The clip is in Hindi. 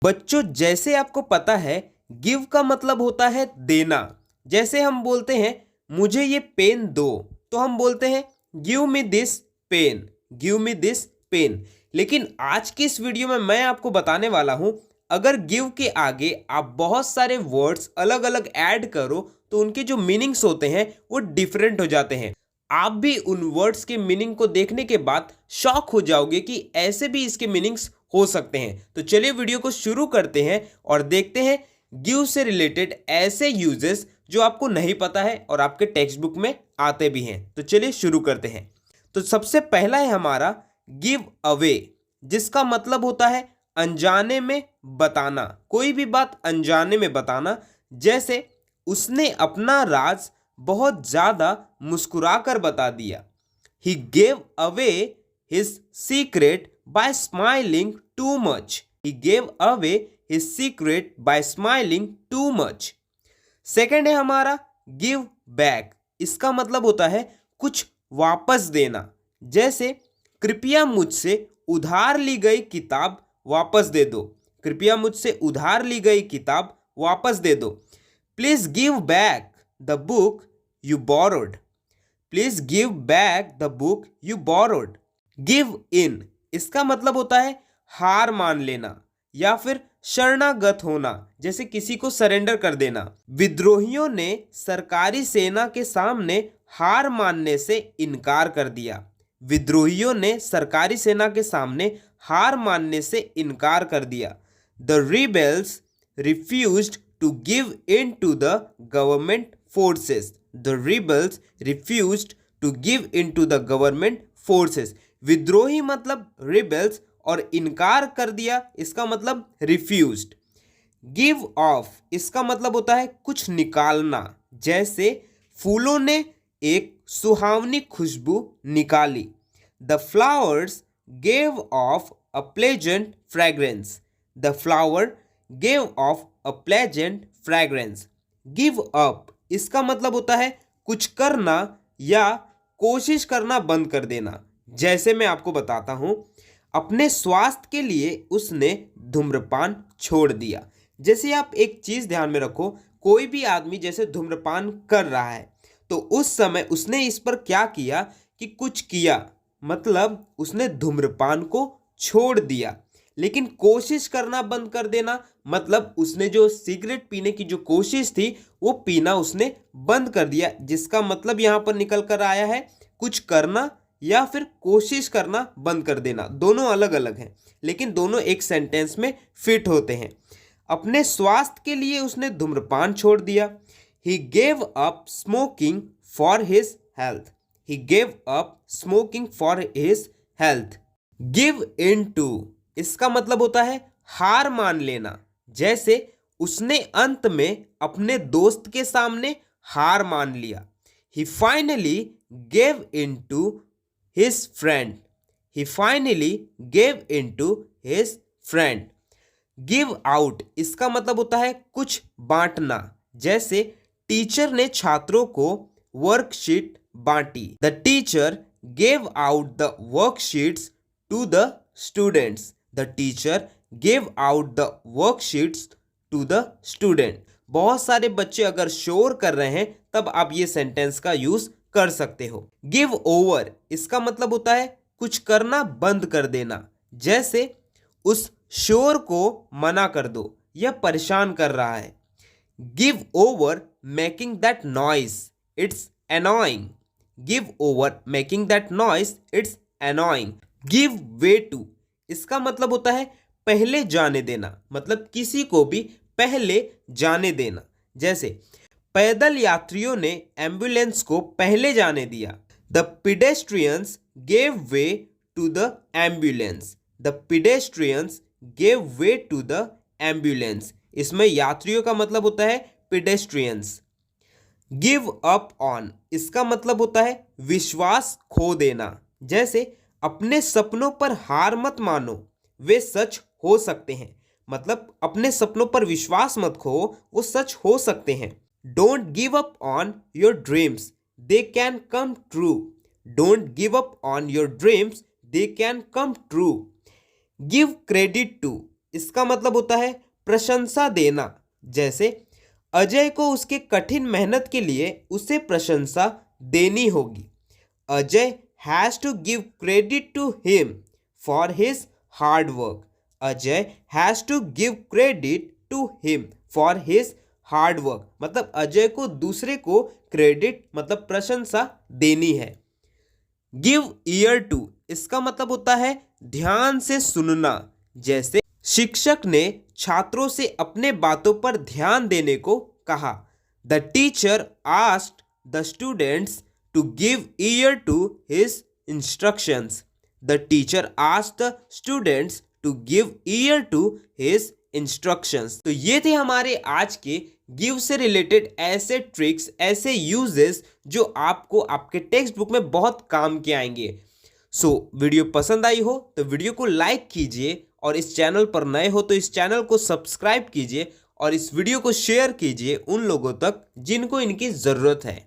बच्चों, जैसे आपको पता है गिव का मतलब होता है देना। जैसे हम बोलते हैं मुझे ये पेन दो, तो हम बोलते हैं give me this pen, give me this pen. लेकिन आज की इस वीडियो में मैं आपको बताने वाला हूं, अगर गिव के आगे आप बहुत सारे वर्ड्स अलग अलग ऐड करो तो उनके जो मीनिंग्स होते हैं वो डिफरेंट हो जाते हैं। आप भी उन वर्ड्स के मीनिंग को देखने के बाद शॉक हो जाओगे कि ऐसे भी इसके मीनिंग्स हो सकते हैं। तो चलिए वीडियो को शुरू करते हैं और देखते हैं गिव से रिलेटेड ऐसे यूजेस जो आपको नहीं पता है और आपके टेक्स्ट बुक में आते भी हैं। तो चलिए शुरू करते हैं। तो सबसे पहला है हमारा गिव अवे, जिसका मतलब होता है अनजाने में बताना, कोई भी बात अनजाने में बताना। जैसे उसने अपना राज बहुत ज्यादा मुस्कुराकर बता दिया। He gave away his secret by smiling too much. He gave away his secret by smiling too much. Second है हमारा give back। इसका मतलब होता है कुछ वापस देना। जैसे कृपया मुझसे उधार ली गई किताब वापस दे दो, कृपया मुझसे उधार ली गई किताब वापस दे दो। Please give back the book you borrowed, please give back the book you borrowed. Give in, इसका मतलब होता है हार मान लेना या फिर शरणागत होना, जैसे किसी को सरेंडर कर देना। विद्रोहियों ने सरकारी सेना के सामने हार मानने से इनकार कर दिया। विद्रोहियों ने सरकारी सेना के सामने हार मानने से इनकार कर दिया। The rebels refused to give in to the government forces. The rebels refused to give in to the government forces. विद्रोही मतलब रिबेल्स और इनकार कर दिया, इसका मतलब रिफ्यूज्ड। गिव ऑफ, इसका मतलब होता है कुछ निकालना। जैसे फूलों ने एक सुहावनी खुशबू निकाली। The flowers gave of a pleasant fragrance. The flower gave of a pleasant fragrance. Give up, इसका मतलब होता है कुछ करना या कोशिश करना बंद कर देना। जैसे मैं आपको बताता हूं, अपने स्वास्थ्य के लिए उसने धूम्रपान छोड़ दिया। जैसे आप एक चीज ध्यान में रखो, कोई भी आदमी जैसे धूम्रपान कर रहा है तो उस समय उसने इस पर क्या किया कि कुछ किया, मतलब उसने धूम्रपान को छोड़ दिया। लेकिन कोशिश करना बंद कर देना मतलब उसने जो सिगरेट पीने की जो कोशिश थी वो पीना उसने बंद कर दिया, जिसका मतलब यहां पर निकल कर आया है कुछ करना या फिर कोशिश करना बंद कर देना। दोनों अलग अलग हैं लेकिन दोनों एक सेंटेंस में फिट होते हैं। अपने स्वास्थ्य के लिए उसने धूम्रपान छोड़ दिया। He gave up smoking for his health. He gave up smoking for his health. Give in to, इसका मतलब होता है हार मान लेना। जैसे उसने अंत में अपने दोस्त के सामने हार मान लिया। He finally gave in to his friend. He finally gave in to his friend. Give out, इसका मतलब होता है कुछ बांटना। जैसे टीचर ने छात्रों को वर्कशीट बांटी। The teacher gave out the worksheets to the students. The teacher gave out the worksheets to the student. बहुत सारे बच्चे अगर शोर कर रहे हैं तब आप ये सेंटेंस का यूज कर सकते हो। गिव ओवर, इसका मतलब होता है कुछ करना बंद कर देना। जैसे उस शोर को मना कर दो, यह परेशान कर रहा है। Give over making that noise, it's annoying. Give over making that noise, it's annoying. Give way to, इसका मतलब होता है पहले जाने देना, मतलब किसी को भी पहले जाने देना। जैसे पैदल यात्रियों ने एम्बुलेंस को पहले जाने दिया। The pedestrians gave way to the ambulance. The pedestrians gave way to the ambulance. इसमें यात्रियों का मतलब होता है पेडेस्ट्रियंस। गिव अप ऑन, इसका मतलब होता है विश्वास खो देना। जैसे अपने सपनों पर हार मत मानो, वे सच हो सकते हैं। मतलब अपने सपनों पर विश्वास मत खो, वो सच हो सकते हैं। Don't give up on your dreams. They can come true. Don't give up on your dreams. They can come true. Give credit to, इसका मतलब होता है प्रशंसा देना। जैसे अजय को उसके कठिन मेहनत के लिए उसे प्रशंसा देनी होगी। Ajay has to give credit to him for his hard work. Ajay has to give credit to him for his hard work, मतलब अजय को दूसरे को क्रेडिट मतलब प्रशंसा देनी है। गिव ईयर टू, इसका मतलब होता है ध्यान से सुनना। जैसे शिक्षक ने छात्रों से अपने बातों पर ध्यान देने को कहा। The teacher asked the students to give ear to his instructions. The teacher asked the students to give ear to his instructions. तो ये थे हमारे आज के गिव से रिलेटेड ऐसे ट्रिक्स, ऐसे यूजेस जो आपको आपके टेक्स्ट बुक में बहुत काम के आएंगे। वीडियो पसंद आई हो तो वीडियो को लाइक कीजिए, और इस चैनल पर नए हो तो इस चैनल को सब्सक्राइब कीजिए, और इस वीडियो को शेयर कीजिए उन लोगों तक जिनको इनकी ज़रूरत है।